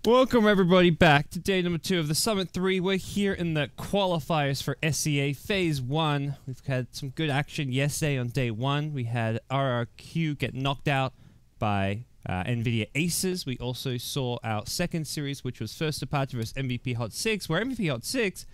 Welcome everybody back to day number 2 of the Summit 3. We're here in the qualifiers for SEA Phase 1. We've had some good action yesterday on day 1. We had RRQ get knocked out by NVIDIA Aces. We also saw our second series, which was First Departure versus MVP Hot 6, where MVP Hot 6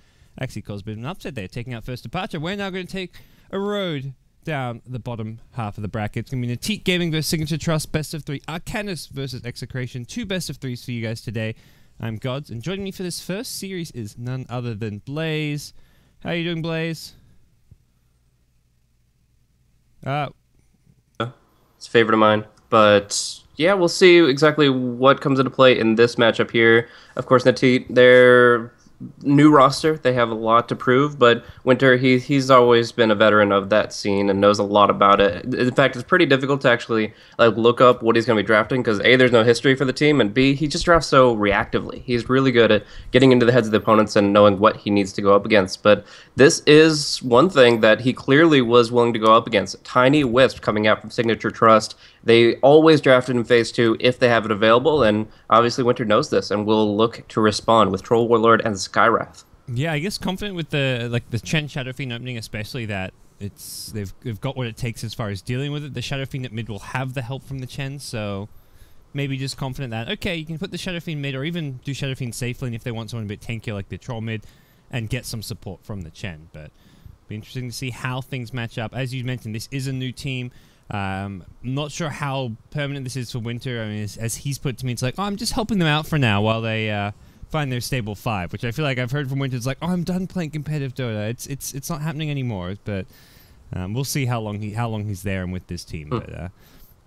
actually caused a bit of an upset there, taking out First Departure. We're now going to take a road down the bottom half of the bracket. It's going to be Natit Gaming versus Signature.Trust, best of 3. Arcanus versus Execration, 2 best of 3s for you guys today. I'm GoDz, and joining me for this first series is none other than Blaze. How are you doing, Blaze? It's a favorite of mine, but yeah, we'll see exactly what comes into play in this matchup here. Of course, Natit, they're new roster. They have a lot to prove, but Winter, he's always been a veteran of that scene and knows a lot about it. In fact, it's pretty difficult to actually look up what he's going to be drafting because A, there's no history for the team, and B, he just drafts so reactively. He's really good at getting into the heads of the opponents and knowing what he needs to go up against. But this is one thing that he clearly was willing to go up against. Tiny Wisp coming out from Signature.Trust. They always drafted in Phase 2 if they have it available, and obviously Winter knows this and will look to respond with Troll Warlord and Skywrath. Yeah, I guess confident with the Chen Shadow Fiend opening, especially that they've got what it takes as far as dealing with it. The Shadow Fiend at mid will have the help from the Chen, so maybe just confident that, okay, you can put the Shadow Fiend mid or even do Shadow Fiend safely, and if they want someone a bit tankier like the Troll mid, and get some support from the Chen. But it'll be interesting to see how things match up. As you mentioned, this is a new team. Not sure how permanent this is for Winter. I mean, as he's put to me, it's like, oh, I'm just helping them out for now while they find their stable 5, which I feel like I've heard from Winter. It's like, oh, I'm done playing competitive Dota. It's not happening anymore. But we'll see how long he's there and with this team. But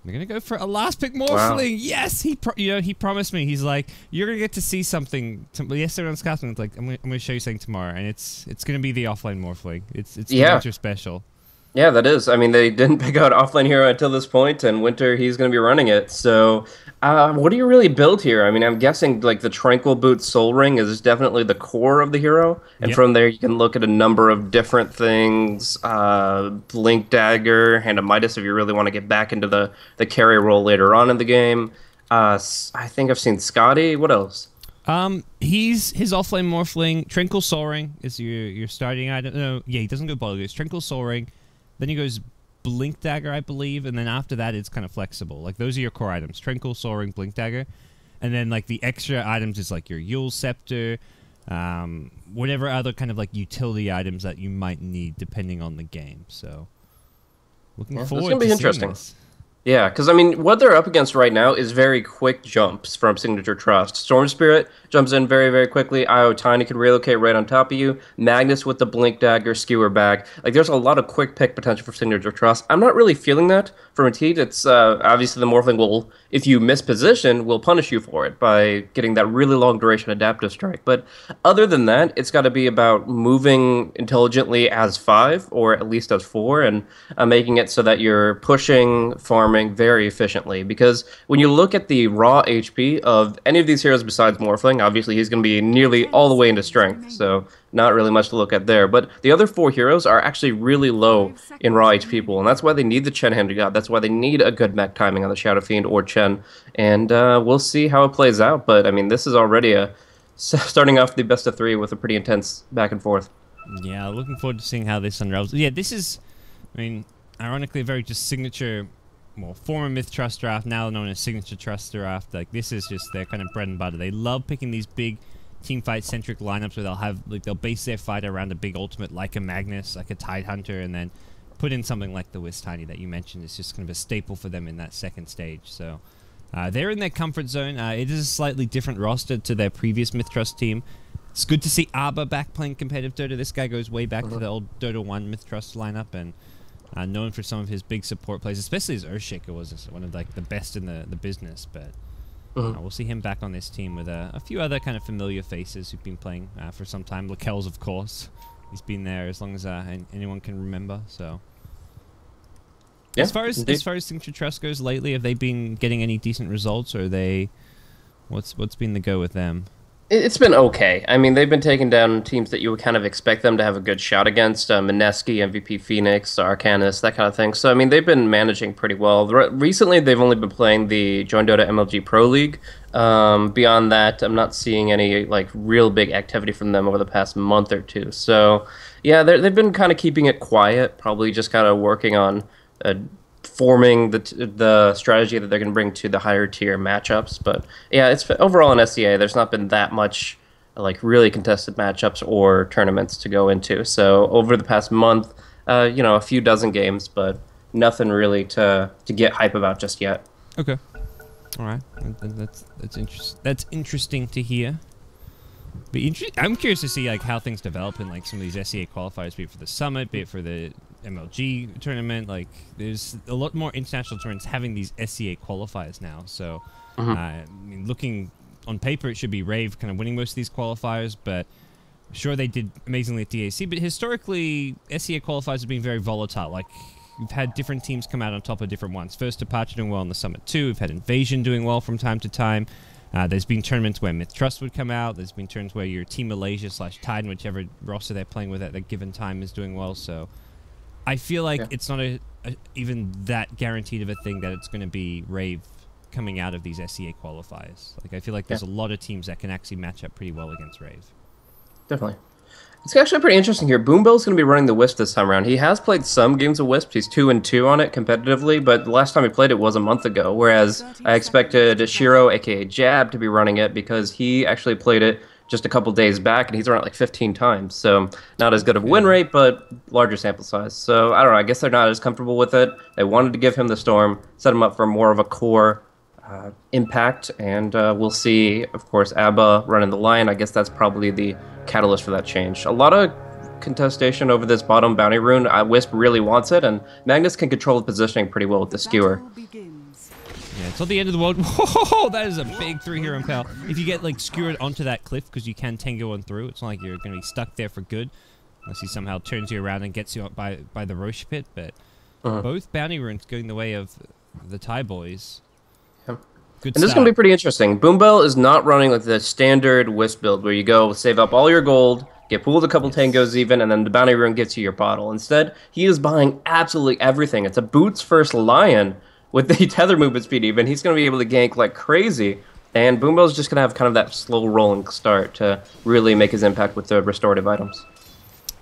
we're gonna go for a last pick Morphling. Wow. Yes, he promised me. He's like, you're gonna get to see something. Yesterday on Scotsman, it's like, I'm gonna show you something tomorrow, and it's gonna be the offline Morphling. It's the Winter special. Yeah, that is. I mean, they didn't pick out offline hero until this point, and Winter, he's going to be running it. So, what do you really build here? I mean, I'm guessing like the Tranquil Boot Soul Ring is definitely the core of the hero, and from there you can look at a number of different things. Blink Dagger, Hand of Midas if you really want to get back into the carry role later on in the game. I think I've seen Scotty. What else? His offlane Morphling, Tranquil Soul Ring is your starting item. No, yeah, he doesn't go bottle. He goes Tranquil Soul Ring. Then he goes Blink Dagger, I believe, and then after that, it's kind of flexible. Like, those are your core items. Tranquil, Soul Ring, Blink Dagger. And then, like, the extra items is, like, your Yule Scepter, whatever other kind of, like, utility items that you might need depending on the game. So, looking forward to seeing this. Yeah, because, I mean, what they're up against right now is very quick jumps from Signature.Trust. Storm Spirit jumps in very, very quickly. IO Tiny can relocate right on top of you. Magnus with the Blink Dagger, Skewer back. Like, there's a lot of quick pick potential for Signature.Trust. I'm not really feeling that from Natit. It's obviously the Morphling will, if you miss position, will punish you for it by getting that really long duration adaptive strike. But other than that, it's got to be about moving intelligently as 5, or at least as 4, and making it so that you're pushing, farming very efficiently, because when you look at the raw HP of any of these heroes besides Morphling, obviously he's going to be nearly all the way into strength, so not really much to look at there. But the other 4 heroes are actually really low in raw HP pool, and that's why they need the Chen Hand of God. That's why they need a good mech timing on the Shadow Fiend or Chen, and we'll see how it plays out. But I mean, this is already starting off the best of 3 with a pretty intense back and forth. Yeah, looking forward to seeing how this unravels. Yeah, this is, I mean, ironically, very just signature. Well, former Myth Trust draft, now known as Signature.Trust draft. Like, this is just their kind of bread and butter. They love picking these big team fight centric lineups where they'll base their fight around a big ultimate like a Magnus, like a Tidehunter, and then put in something like the Wisp Tiny that you mentioned. It's just kind of a staple for them in that second stage. So they're in their comfort zone. It is a slightly different roster to their previous Myth Trust team. It's good to see Arbor back playing competitive Dota. This guy goes way back to the old Dota 1 Myth Trust lineup, and known for some of his big support plays, especially his Earthshaker was one of like the best in the business. But we'll see him back on this team with a few other kind of familiar faces who've been playing for some time. Lakel's, of course, he's been there as long as anyone can remember. So, yeah, as far as Signature.Trust goes lately, have they been getting any decent results, or are they? What's been the go with them? It's been okay. I mean, they've been taking down teams that you would kind of expect them to have a good shot against. Mineski, MVP Phoenix, Arcanist, that kind of thing. So, I mean, they've been managing pretty well. Recently, they've only been playing the Join Dota MLG Pro League. Beyond that, I'm not seeing any like real big activity from them over the past month or two. So, yeah, they've been kind of keeping it quiet, probably just kind of working on uh, forming the strategy that they're going to bring to the higher tier matchups. But yeah, it's overall in SEA. There's not been that much like really contested matchups or tournaments to go into. So over the past month, a few dozen games, but nothing really to get hype about just yet. Okay. All right. That's interesting to hear. But I'm curious to see like how things develop in like some of these SEA qualifiers, be it for the Summit, be it for the MLG tournament. Like, there's a lot more international tournaments having these SEA qualifiers now. So, I mean, looking on paper, it should be Rave kind of winning most of these qualifiers, but sure they did amazingly at DAC. But historically, SEA qualifiers have been very volatile. Like, we've had different teams come out on top of different ones. First Departure doing well in the Summit 2. We've had Invasion doing well from time to time. There's been tournaments where Myth.Trust would come out. There's been tournaments where your Team Malaysia / Titan, whichever roster they're playing with at the given time, is doing well. So I feel like it's not even that guaranteed of a thing that it's going to be Rave coming out of these SEA qualifiers. Like, I feel like there's a lot of teams that can actually match up pretty well against Rave. Definitely. It's actually pretty interesting here. Boombell's going to be running the Wisp this time around. He has played some games of Wisp. He's 2-2 on it competitively, but the last time he played it was a month ago, whereas I expected Shiro, aka Jab, to be running it because he actually played it just a couple days back, and he's run it like 15 times. So not as good of a win rate, but larger sample size. So I don't know. I guess they're not as comfortable with it. They wanted to give him the Storm, set him up for more of a core impact, and we'll see, of course, ABBA running the Lion. I guess that's probably the catalyst for that change. A lot of contestation over this bottom bounty rune. Wisp really wants it, and Magnus can control the positioning pretty well with the skewer. Yeah, it's not the end of the world. Whoa, that is a big 3-hero impale. If you get like skewered onto that cliff, because you can tango on through, it's not like you're going to be stuck there for good, unless he somehow turns you around and gets you up by the Roche pit. But both bounty runes going the way of the Thai boys. And this is going to be pretty interesting. Boombell is not running like the standard Wisp build where you go save up all your gold, get pooled a couple tangos even, and then the bounty rune gets you your bottle. Instead, he is buying absolutely everything. It's a boots first Lion with the tether movement speed even. He's going to be able to gank like crazy. And Boombell's just going to have kind of that slow rolling start to really make his impact with the restorative items.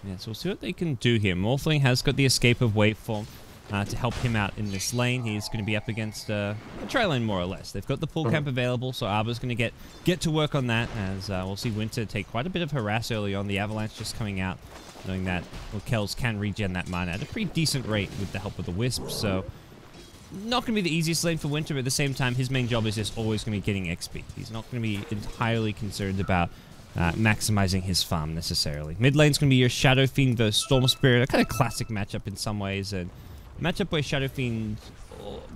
Yeah, so we'll see what they can do here. Morphling has got the escape of waveform. To help him out in this lane. He's going to be up against a tri lane more or less. They've got the pool camp available, so Arba's going to get to work on that, as we'll see Winter take quite a bit of harass early on. The Avalanche just coming out, knowing that Kells can regen that mana at a pretty decent rate with the help of the Wisp, so not going to be the easiest lane for Winter, but at the same time, his main job is just always going to be getting XP. He's not going to be entirely concerned about maximizing his farm necessarily. Mid lane's going to be your Shadow Fiend versus Storm Spirit, a kind of classic matchup in some ways, and matchup where Shadow Fiend,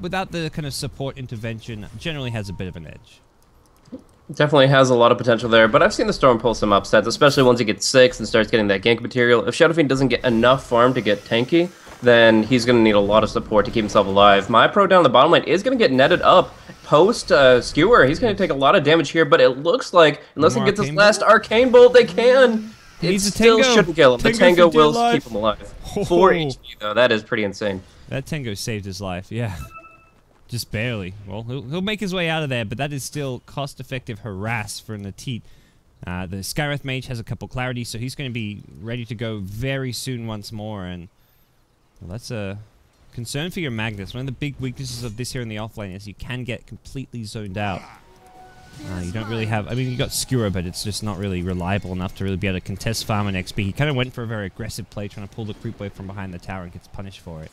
without the kind of support intervention, generally has a bit of an edge. Definitely has a lot of potential there, but I've seen the Storm pull some upsets, especially once he gets 6 and starts getting that gank material. If Shadow Fiend doesn't get enough farm to get tanky, then he's going to need a lot of support to keep himself alive. My pro down the bottom lane is going to get netted up post skewer. He's going to take a lot of damage here, but it looks like, unless he gets his last Arcane Bolt, they can. It still shouldn't kill him. The Tango will keep him alive. 4 HP, though. That is pretty insane. That Tango saved his life, yeah. Just barely. Well, he'll make his way out of there, but that is still cost-effective harass for Natit. The Skywrath Mage has a couple clarity, so he's going to be ready to go very soon once more, and well, that's a concern for your Magnus. One of the big weaknesses of this here in the offlane is you can get completely zoned out. You don't really have... I mean, you got Skewer, but it's just not really reliable enough to really be able to contest farm and XP. He kind of went for a very aggressive play, trying to pull the creep wave from behind the tower and gets punished for it.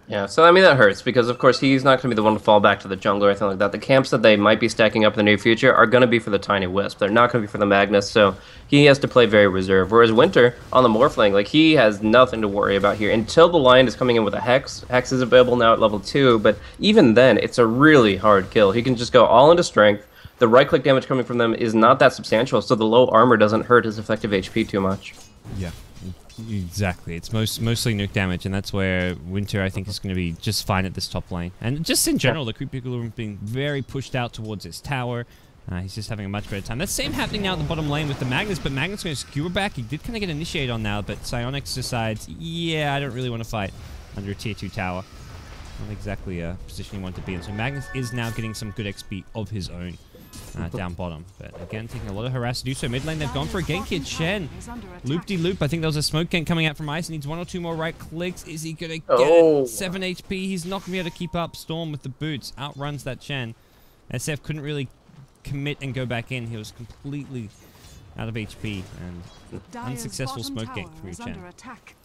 Yeah, so I mean that hurts because of course he's not going to be the one to fall back to the jungle or anything like that. The camps that they might be stacking up in the near future are going to be for the Tiny Wisp. They're not going to be for the Magnus, so he has to play very reserved. Whereas Winter on the Morphling, like he has nothing to worry about here until the Lion is coming in with a Hex. Hex is available now at level 2, but even then it's a really hard kill. He can just go all into strength. The right-click damage coming from them is not that substantial, so the low armor doesn't hurt his effective HP too much. Yeah. Exactly. It's mostly nuke damage, and that's where Winter, I think, is going to be just fine at this top lane. And just in general, the creep pickle room being very pushed out towards his tower. He's just having a much better time. That's same happening now at the bottom lane with the Magnus, but Magnus going to skewer back. He did kind of get initiated on now, but Psyonix decides, yeah, I don't really want to fight under a tier 2 tower. Not exactly a position you want to be in. So Magnus is now getting some good XP of his own down bottom. But again, taking a lot of harass to do so. Mid lane, they've gone for a gank here. Chen, loop-de-loop. I think there was a smoke gank coming out from Ice. Needs 1 or 2 more right clicks. Is he going to get it? 7 HP. He's not going to be able to keep up. Storm with the boots outruns that Chen. SF couldn't really commit and go back in. He was completely out of HP and unsuccessful smoke gank from Chen.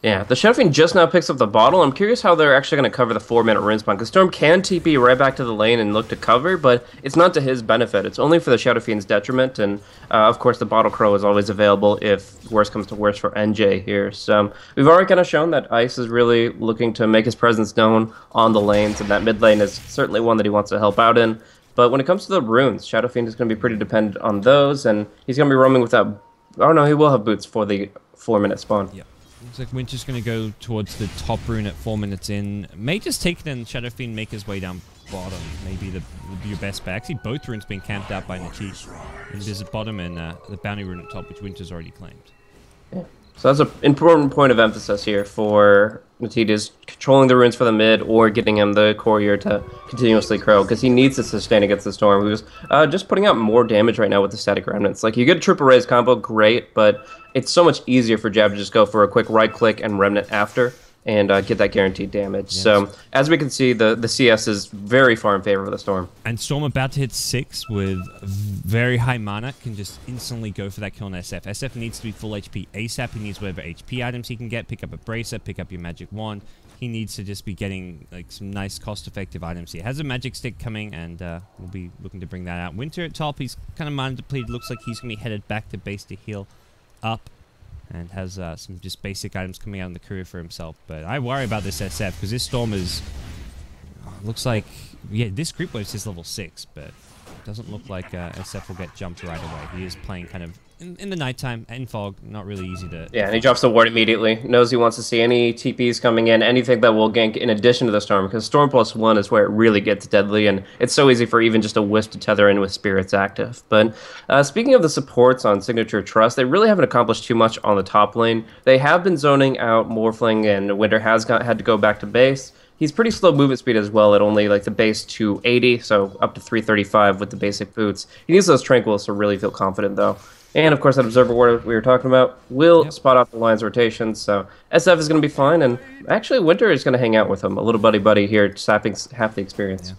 Yeah, the Shadow Fiend just now picks up the bottle. I'm curious how they're actually going to cover the 4-minute rune spawn, because Storm can TP right back to the lane and look to cover, but it's not to his benefit. It's only for the Shadow Fiend's detriment, and of course the Bottle Crow is always available if worse comes to worse for NJ here. So we've already kind of shown that Ice is really looking to make his presence known on the lanes, and that mid lane is certainly one that he wants to help out in. But when it comes to the runes, Shadow Fiend is going to be pretty dependent on those, and he's going to be roaming without... Oh no, he will have boots for the 4-minute spawn. Yep. Looks like Winter's going to go towards the top rune at 4 minutes in. May just take it and Shadow Fiend make his way down bottom. Maybe your best bet. Actually, both runes being camped out by Natit. There's at bottom and the bounty rune at top, which Winter's already claimed. Yeah. So that's an important point of emphasis here for Natit, is controlling the runes for the mid or getting him the courier to continuously crow, because he needs to sustain against the storm. He was just putting out more damage right now with the static remnants. Like, you get a triple raise combo, great, but it's so much easier for Jab to just go for a quick right click and remnant after and get that guaranteed damage. Yes. So as we can see, the CS is very far in favor of the Storm. And Storm about to hit 6 with very high mana, can just instantly go for that kill on SF. SF needs to be full HP ASAP. He needs whatever HP items he can get. Pick up a Bracer, pick up your Magic Wand. He needs to just be getting like some nice cost-effective items here. Has a Magic Stick coming, and we'll be looking to bring that out. Winter at top, he's kind of mana depleted. Looks like he's going to be headed back to base to heal up. And has some just basic items coming out in the career for himself. But I worry about this SF, because this Storm is... looks like... Yeah, this creep wave is level 6, but it doesn't look like SF will get jumped right away. He is playing kind of in the nighttime, in fog, not really easy to... Yeah, and he drops the ward immediately. Knows he wants to see any TPs coming in, anything that will gank in addition to the Storm, because Storm +1 is where it really gets deadly, and it's so easy for even just a Wisp to tether in with Spirits active. But speaking of the supports on Signature.Trust, they really haven't accomplished too much on the top lane. They have been zoning out Morphling, and Winter has had to go back to base. He's pretty slow movement speed as well at only like the base 280, so up to 335 with the basic boots. He needs those Tranquils to really feel confident, though. And, of course, that Observer Ward we were talking about will spot out the line's rotation, so SF is going to be fine, and actually Winter is going to hang out with him. A little buddy-buddy here, sapping half the experience. Yeah.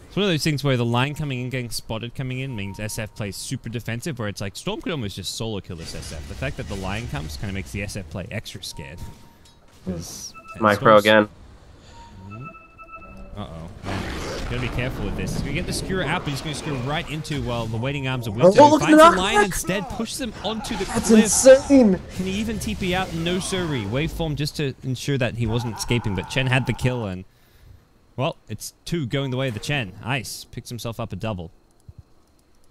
It's one of those things where the line coming in, getting spotted coming in, means SF plays super defensive, where it's like Storm could almost just solo kill this SF. The fact that the line comes kind of makes the SF play extra scared. Micro again. Uh-oh. Gotta be careful with this. He's gonna get the skewer out, but he's gonna skewer right into, well, the waiting arms of Winston. He finds the line instead, pushes them onto the cliff. That's insane! Can he even TP out? No siree. Waveform just to ensure that he wasn't escaping, but Chen had the kill, and... well, it's 2 going the way of the Chen. Ice picks himself up a double.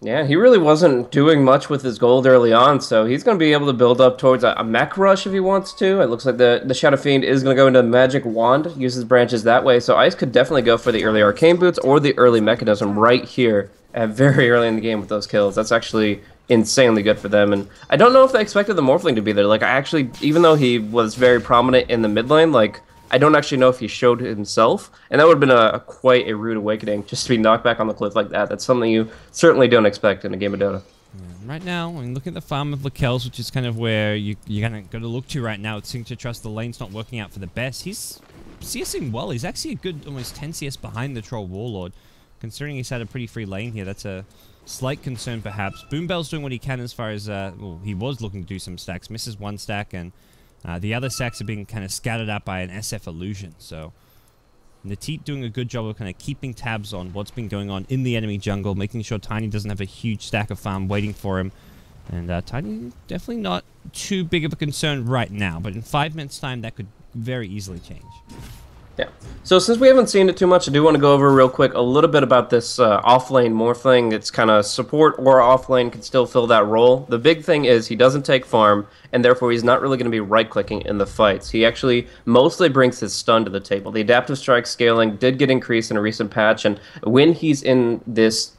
Yeah, he really wasn't doing much with his gold early on, so he's going to be able to build up towards a mech rush if he wants to. It looks like the Shadow Fiend is going to go into Magic Wand, use his branches that way, so Ice could definitely go for the early Arcane Boots or the early Mechanism right here at very early in the game with those kills. That's actually insanely good for them, and I don't know if they expected the Morphling to be there. Like, I actually, even though he was very prominent in the mid lane, like, I don't actually know if he showed himself, and that would have been quite a rude awakening, just to be knocked back on the cliff like that. That's something you certainly don't expect in a game of Dota. Yeah, right now, I mean, look at the farm of Lakells, which is kind of where you're going to look to right now. It's Signature.Trust, the lane's not working out for the best. He's CSing well. He's actually a good almost 10 CS behind the Troll Warlord. Considering he's had a pretty free lane here, that's a slight concern perhaps. Boombell's doing what he can as far as, well, he was looking to do some stacks. Misses 1 stack, and the other stacks are being kind of scattered out by an SF illusion, so Natit doing a good job of kind of keeping tabs on what's been going on in the enemy jungle, making sure Tiny doesn't have a huge stack of farm waiting for him. And Tiny definitely not too big of a concern right now, but in 5 minutes' time, that could very easily change. Yeah. So since we haven't seen it too much, I do want to go over real quick a little bit about this off-lane Morphling. It's kind of support or off-lane can still fill that role. The big thing is he doesn't take farm, and therefore he's not really going to be right-clicking in the fights. He actually mostly brings his stun to the table. The adaptive strike scaling did get increased in a recent patch, and when he's in this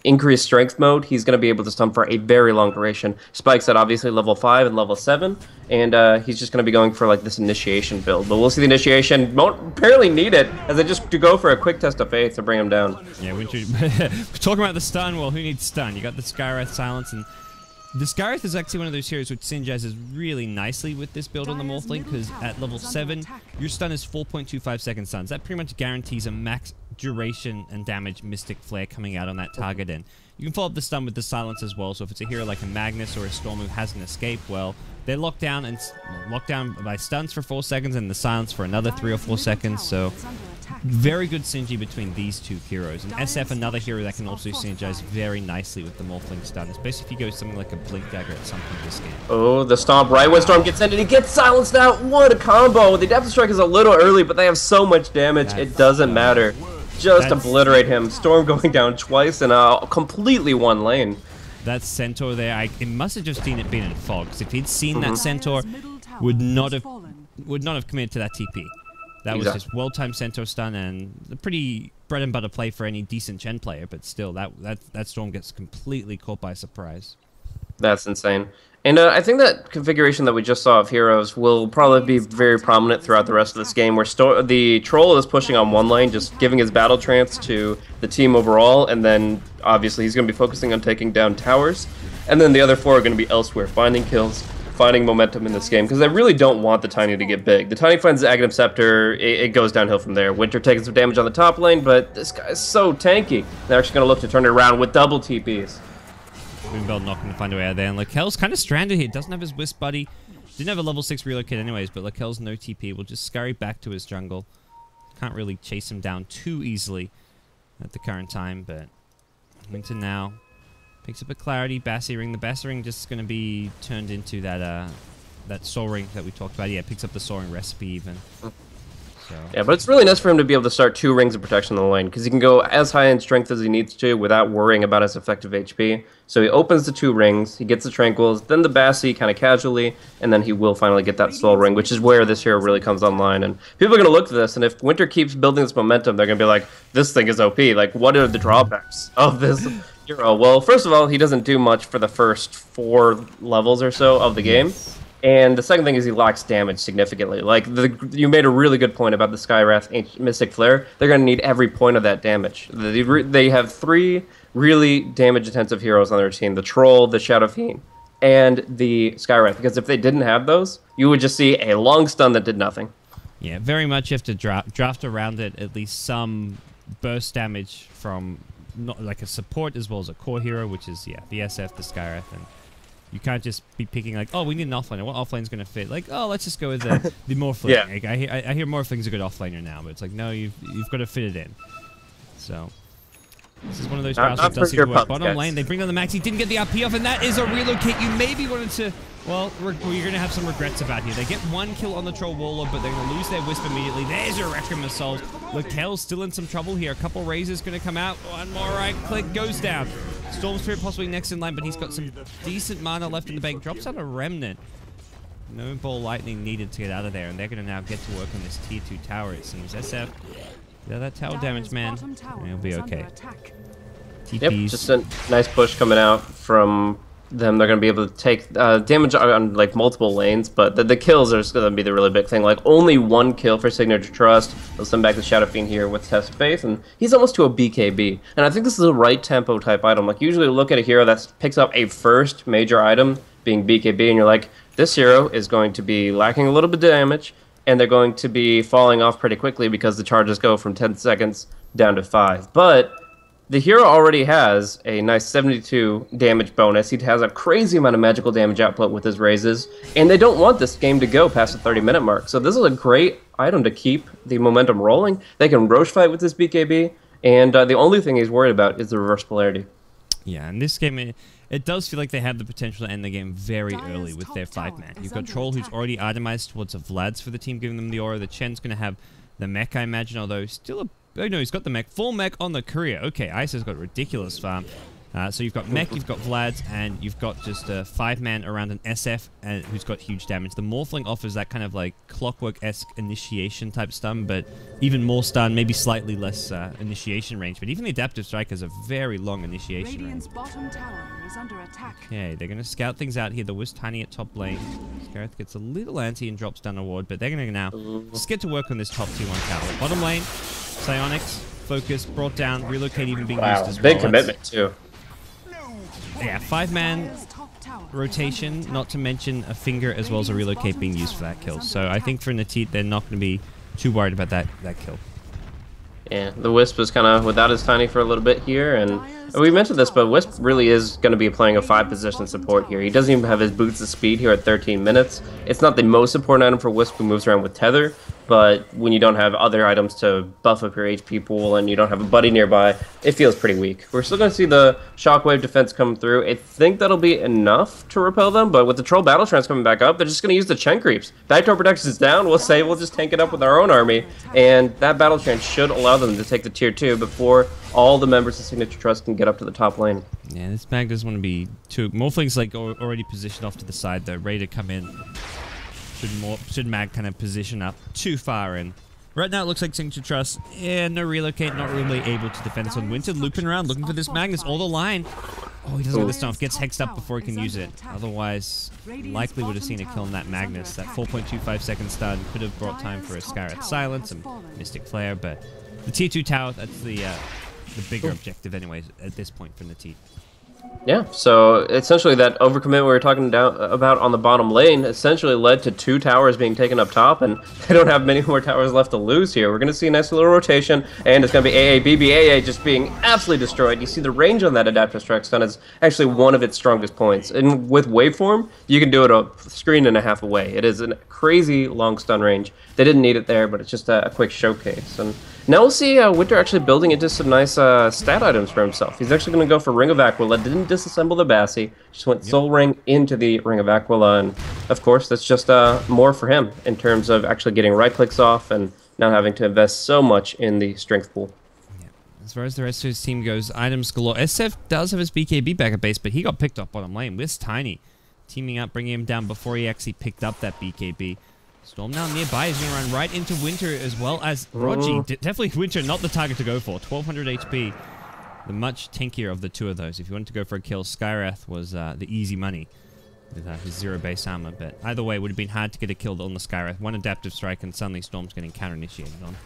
increased strength mode, he's going to be able to stun for a very long duration. Spikes at obviously level 5 and level 7, and he's just going to be going for like this initiation build. But we'll see the initiation won't apparently need it, as they just go for a quick test of faith to bring him down. Yeah, talking about the stun, well, who needs stun? You got the Skywrath silence, and the Skywrath is actually one of those heroes which synergizes really nicely with this build on the Morphling, because at level 7, your stun is 4.25 second stuns. That pretty much guarantees a max duration and damage Mystic Flare coming out on that target, and you can follow up the stun with the silence as well. So if it's a hero like a Magnus or a Storm who has an escape, well, they're locked down by stuns for 4 seconds and the silence for another 3 or 4 seconds. So very good synergy between these two heroes. And SF, another hero that can also synergize very nicely with the Morphling stun, especially if you go something like a Blink Dagger at some point this game. Oh, the stomp right when Storm gets in, and he gets silenced out. What a combo! The Depth Strike is a little early, but they have so much damage, it doesn't matter. Just obliterate him. Storm going down twice in a completely one lane. That Centaur there, it must have just seen it being in fog, because if he'd seen that Centaur, would not have committed to that TP. That was just well-timed Centaur stun, and a pretty bread and butter play for any decent Gen player, but still, that Storm gets completely caught by surprise. That's insane. And I think that configuration that we just saw of heroes will probably be very prominent throughout the rest of this game, where the Troll is pushing on one lane, just giving his battle trance to the team overall, and then obviously he's going to be focusing on taking down towers, and then the other 4 are going to be elsewhere, finding kills, finding momentum in this game, because they really don't want the Tiny to get big. The Tiny finds the Aghanim Scepter, it goes downhill from there. Winter taking some damage on the top lane, but this guy is so tanky. They're actually going to look to turn it around with double TPs. Moonbell not going to find a way out there, and Lakel's kind of stranded here. Doesn't have his Wisp buddy. Didn't have a level 6 relocate anyways, but Lakel's no TP. Will just scurry back to his jungle. Can't really chase him down too easily at the current time, but Winter now picks up a Clarity, Bassi Ring. The Bassi Ring just going to be turned into that Soul Ring that we talked about. Yeah, picks up the Soul Ring recipe even. So. Yeah, but it's really nice for him to be able to start 2 rings of protection on the lane, because he can go as high in strength as he needs to without worrying about his effective HP. So he opens the 2 rings, he gets the Tranquils, then the Bassi kind of casually, and then he will finally get that Soul Ring, which is where this hero really comes online. And people are going to look at this, and if Winter keeps building this momentum, they're going to be like, this thing is OP. Like, what are the drawbacks of this hero? Well, first of all, he doesn't do much for the first 4 levels or so of the game. And the second thing is he lacks damage significantly. Like, you made a really good point about the Skywrath Mystic Flare. They're going to need every point of that damage. They have 3 really damage-intensive heroes on their team. The Troll, the Shadow Fiend, and the Skywrath. Because if they didn't have those, you would just see a long stun that did nothing. Yeah, very much you have to draft around it at least some burst damage from like a support as well as a core hero, which is, yeah, the SF, the Skywrath, and you can't just be picking like, oh, we need an offlaner. What offlane's going to fit? Like, oh, let's just go with the Morphling. Yeah. Like, I hear Morphling's a good offlaner now, but it's like, no, you've got to fit it in. So this is one of those battles that does seem to work. Bottom lane, they bring down the max. He didn't get the RP off, and that is a relocate. You maybe wanted to, well, you're going to have some regrets about here. They get 1 kill on the Troll Warlord, but they're going to lose their Wisp immediately. There's a Requiem of Souls. Lakel's still in some trouble here. A couple razors going to come out. One more right click goes down. Storm Spirit possibly next in line, but he's got some decent mana left in the bank. Drops out a Remnant. No Ball Lightning needed to get out of there, and they're going to now get to work on this tier 2 tower, it seems. SF, yeah, that tower damage, man. It'll be okay. TPs. Yep, just a nice push coming out from them. They're going to be able to take damage on like multiple lanes, but the kills are going to be the really big thing. Like, only 1 kill for Signature.Trust. They'll send back the Shadow Fiend here with Test Faith, and he's almost to a BKB. And I think this is a right tempo type item. Like, usually look at a hero that picks up a first major item, being BKB, and you're like, this hero is going to be lacking a little bit of damage, and they're going to be falling off pretty quickly because the charges go from 10 seconds down to 5. But the hero already has a nice 72 damage bonus. He has a crazy amount of magical damage output with his raises, and they don't want this game to go past the 30-minute mark. So this is a great item to keep the momentum rolling. They can Roche fight with this BKB, and the only thing he's worried about is the reverse polarity. Yeah, in this game, it does feel like they have the potential to end the game very early with their 5-man. You've got Troll, who's already itemized towards a Vlad's for the team, giving them the aura. The Chen's going to have the mech, I imagine, although still a... Oh no, he's got the mech. Full mech on the courier. Okay, Isa's got ridiculous farm. So you've got Mech, you've got Vlad, and you've got just a 5-man around an SF who's got huge damage. The Morphling offers that kind of like clockwork-esque initiation type stun, but even more stun, maybe slightly less initiation range. But even the Adaptive Strike has a very long initiation range. Bottom tower is under attack. Okay, they're going to scout things out here. The Wisp Tiny at top lane. Scareth gets a little anti and drops down a ward, but they're going to now just get to work on this top tier 1 tower. Bottom lane, Psionics, focus, brought down, relocate even being used as well. Big commitment too. Yeah, 5-man rotation, not to mention a finger as well as a relocate being used for that kill. So I think for Natit, they're not going to be too worried about that kill. Yeah, the Wisp is kind of without his Tiny for a little bit here, and we mentioned this, but Wisp really is going to be playing a 5-position support here. He doesn't even have his boots of speed here at 13 minutes. It's not the most important item for Wisp, who moves around with Tether, but when you don't have other items to buff up your HP pool and you don't have a buddy nearby, it feels pretty weak. We're still going to see the Shockwave defense come through. I think that'll be enough to repel them, but with the Troll Battle Trance coming back up, they're just going to use the Chen Creeps. Backdoor Protection is down. We'll say we'll just tank it up with our own army, and that Battle Trance should allow them to take the tier 2 before all the members of Signature.Trust can get up to the top lane. Yeah, this mag doesn't want to be too... Morphling's like already positioned off to the side, though, ready to come in. Should mag kind of position up too far in. Right now it looks like Signature.Trust, yeah, no relocate, not really able to defend this on Winter. Looping around, looking for this Magnus, all the line. Oh, he doesn't get the stuff, gets hexed up before he can use it. Otherwise, likely would have seen a kill in that Magnus. That 4.25 second stun could have brought time for a Skyreth Silence and Mystic Flare, but the tier 2 tower, that's the bigger objective anyways at this point for Natit. Yeah, so essentially that overcommit we were talking about on the bottom lane essentially led to 2 towers being taken up top, and they don't have many more towers left to lose here. We're going to see a nice little rotation, and it's going to be AA, BB, AA just being absolutely destroyed. You see the range on that Adaptive Strike stun is actually one of its strongest points, and with Waveform, you can do it a screen and a half away. It is a crazy long stun range. They didn't need it there, but it's just a quick showcase. And now we'll see Winter actually building into some nice stat items for himself. He's actually going to go for Ring of Aquila. Didn't disassemble the Bassi. Just went Soul Ring into the Ring of Aquila. And, of course, that's just more for him in terms of actually getting right clicks off and not having to invest so much in the strength pool. Yeah. As far as the rest of his team goes, items galore. SF does have his BKB back at base, but he got picked up bottom lane. Wisp Tiny teaming up, bringing him down before he actually picked up that BKB. Storm now nearby is going to run right into Winter as well as Rogi. Definitely Winter, not the target to go for. 1200 HP. The much tankier of the two of those. If you wanted to go for a kill, Skyreth was the easy money with his 0 base armor. But either way, it would have been hard to get a kill on the Skyreth. One Adaptive Strike and suddenly Storm's getting counter-initiated on.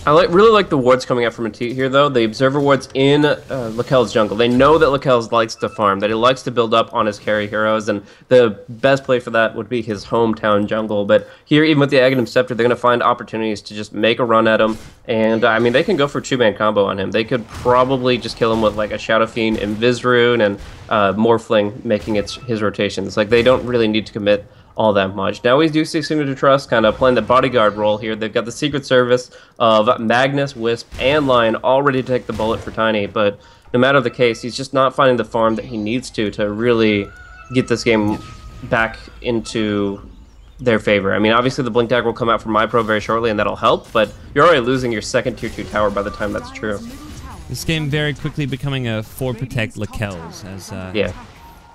I really like the wards coming out from Natit here, though. The Observer wards in Lakel's jungle. They know that Lakel likes to farm, that he likes to build up on his carry heroes, and the best play for that would be his hometown jungle. But here, even with the Aghanim Scepter, they're going to find opportunities to just make a run at him. And, I mean, they can go for a 2-man combo on him. They could probably just kill him with, like, a Shadow Fiend, Invis Rune, and Morphling making his rotations. Like, they don't really need to commit all that much. Now we do see Signature.Trust kind of playing the bodyguard role here. They've got the Secret Service of Magnus, Wisp, and Lion all ready to take the bullet for Tiny, but no matter the case, he's just not finding the farm that he needs to really get this game back into their favor. I mean, obviously the Blink Dagger will come out from MyPro very shortly, and that'll help, but you're already losing your second tier 2 tower by the time that's true. This game very quickly becoming a 4-protect Lakels,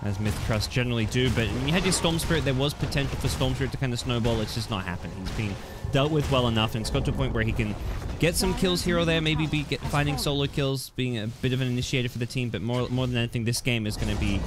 as Myth.Trust generally do, but when you had your Storm Spirit, there was potential for Storm Spirit to kind of snowball. It's just not happening. He's being dealt with well enough, and it's got to a point where he can get some kills here or there, maybe finding solo kills, being a bit of an initiator for the team, but more than anything, this game is going to be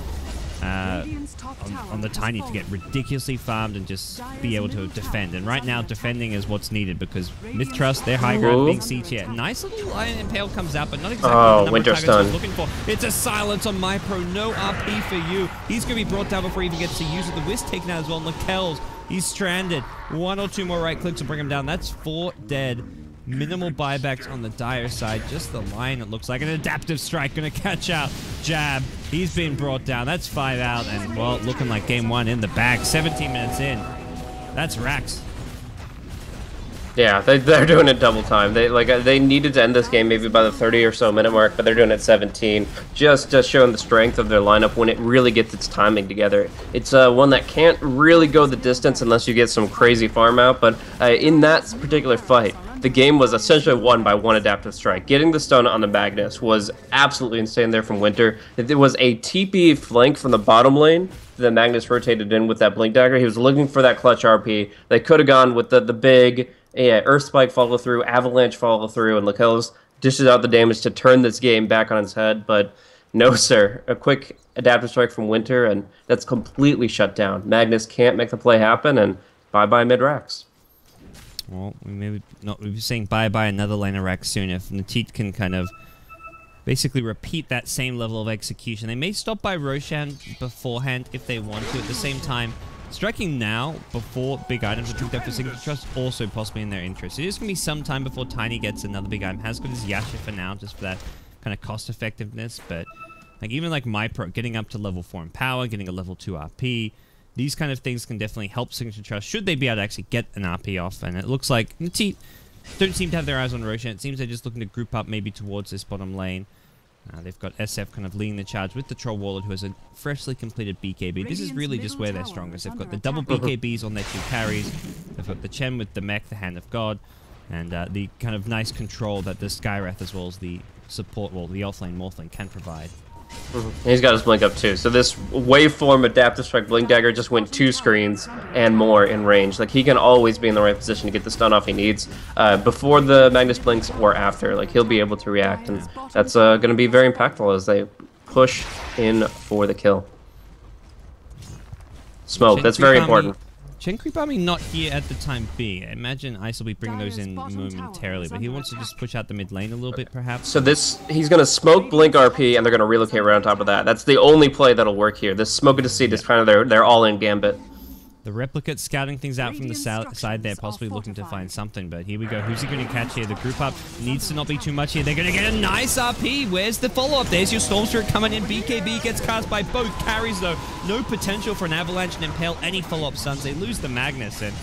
on the Tiny to get ridiculously farmed and just be able to defend. And right now, defending is what's needed because Myth.Trust, their high ground being siege here. Nice little Lion Impale comes out, but not exactly the number of targets I was looking for. It's a silence on MyPro. No RP for you. He's going to be brought down before he even gets to use it. The Wisp taken out as well. Lakel's, he's stranded. 1 or 2 more right clicks will bring him down. That's 4 dead. Minimal buybacks on the Dire side. Just the Lion, it looks like. An Adaptive Strike going to catch out Jab. He's been brought down. That's 5 out. And, well, looking like game 1 in the bag. 17 minutes in. That's Rax. Yeah, they're doing it double time. They needed to end this game maybe by the 30 or so minute mark, but they're doing it 17. Just showing the strength of their lineup when it really gets its timing together. It's one that can't really go the distance unless you get some crazy farm out, but in that particular fight, the game was essentially won by one adaptive strike. Getting the stun on the Magnus was absolutely insane there from Winter. It was a TP flank from the bottom lane. The Magnus rotated in with that Blink Dagger. He was looking for that clutch RP. They could have gone with the big Earth Spike follow through, Avalanche follow through, and Lakel's dishes out the damage to turn this game back on its head. But no, sir. A quick adaptive strike from Winter, and that's completely shut down. Magnus can't make the play happen, and bye-bye mid-racks. Well, we'll be saying bye-bye another lane of racks soon if Natit can kind of basically repeat that same level of execution. They may stop by Roshan beforehand if they want to. At the same time, striking now before big items are picked up for Signature.Trust also possibly in their interest. It is going to be some time before Tiny gets another big item. Has got his Yasha for now, just for that kind of cost effectiveness, but like even like MyPro, getting up to level 4 in power, getting a level 2 RP, these kind of things can definitely help Signature.Trust should they be able to actually get an RP off. And it looks like Natit don't seem to have their eyes on Roshan. It seems they're just looking to group up maybe towards this bottom lane. They've got SF kind of leading the charge with the Troll Warlord, who has a freshly completed BKB. This is really just where they're strongest. They've got the double BKBs on their 2 carries. They've got the Chen with the mech, the Hand of God, and the kind of nice control that the Skywrath as well as the support, well, the offlane Morphling can provide. He's got his blink up too. So this waveform adaptive strike blink dagger just went 2 screens and more in range. Like he can always be in the right position to get the stun off he needs before the Magnus blinks or after. Like he'll be able to react, and that's going to be very impactful as they push in for the kill. Smoke, that's very important. Chen Creep Army not here at the time being. I imagine Ice will be bringing those in momentarily, but he wants to just push out the mid lane a little bit, perhaps. So he's going to smoke Blink RP, and they're going to relocate right on top of that. That's the only play that'll work here. This Smoke of Deceit is kind of their all-in gambit. The Replicate scouting things out from the side there, possibly looking to find something, but here we go. Who's he going to catch here? The group up needs to not be too much here. They're going to get a nice RP. Where's the follow-up? There's your Storm Spirit coming in. BKB gets cast by both carries, though. No potential for an Avalanche and Impale any follow-up stuns. They lose the Magnus, and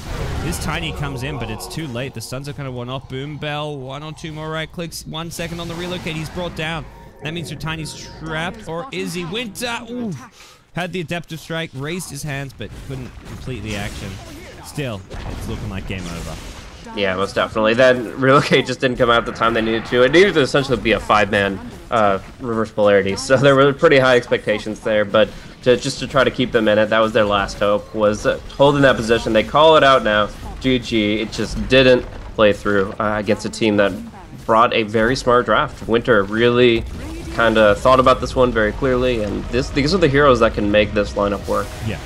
this Tiny comes in, but it's too late. The stuns are kind of one off. Boom Bell, 1 or 2 more right clicks. 1 second on the relocate. He's brought down. That means your Tiny's trapped, or is he? Winter! Ooh. Had the adaptive strike, raised his hands, but couldn't complete the action. Still, it's looking like game over. Yeah, most definitely. That relocate just didn't come out at the time they needed to. It needed to essentially be a 5-man reverse polarity, so there were pretty high expectations there, but just to try to keep them in it, that was their last hope, was holding that position. They call it out now. GG, it just didn't play through against a team that brought a very smart draft. Winter really kind of thought about this one very clearly, and these are the heroes that can make this lineup work. Yeah.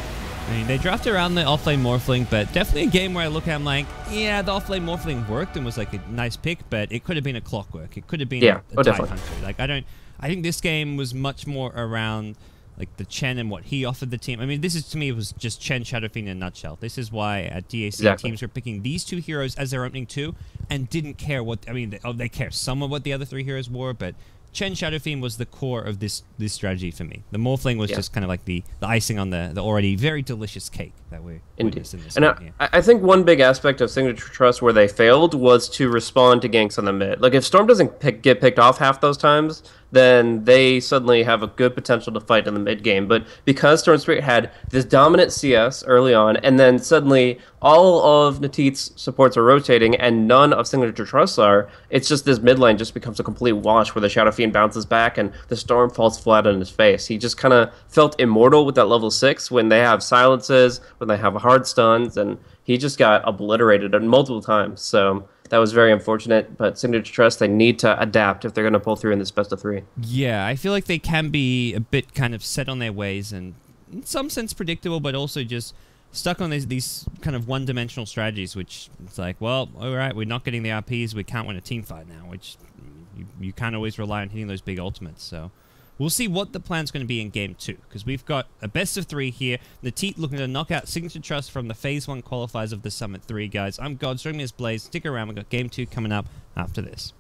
I mean, they drafted around the offlane Morphling, but definitely a game where I look at I'm like, yeah, the offlane Morphling worked and was like a nice pick, but it could have been a Clockwork. It could have been a Tide Hunter. Like, I think this game was much more around like the Chen and what he offered the team. I mean, this is, to me, it was just Chen Shadowfiend in a nutshell. This is why at DAC teams were picking these 2 heroes as their opening 2 and didn't care what, I mean, they care somewhat what the other 3 heroes were, but Chen Shadowfiend was the core of this strategy for me. The Morphling was just kind of like the icing on the already very delicious cake that we're witnessing this game here. I think one big aspect of Signature.Trust where they failed was to respond to ganks on the mid. Like, if Storm doesn't get picked off half those times, then they suddenly have a good potential to fight in the mid game. But because Storm Spirit had this dominant CS early on, and then suddenly all of Natit's supports are rotating and none of Signature.Trust are, it's just this mid lane just becomes a complete wash where the Shadowfiend bounces back and the Storm falls flat on his face. He just kind of felt immortal with that level 6 when they have silences, when they have hard stuns, and he just got obliterated multiple times. So that was very unfortunate, but Signature.Trust, they need to adapt if they're going to pull through in this best of 3. Yeah, I feel like they can be a bit kind of set on their ways and in some sense predictable, but also just stuck on these kind of one-dimensional strategies, which it's like, well, all right, we're not getting the RPs, we can't win a team fight now, which you can't always rely on hitting those big ultimates, so we'll see what the plan's going to be in Game 2, because we've got a best of 3 here. Natit looking to knock out Signature.Trust from the Phase 1 qualifiers of the Summit 3, guys. I'm GoDz, joining me as Blaze. Stick around, we've got Game 2 coming up after this.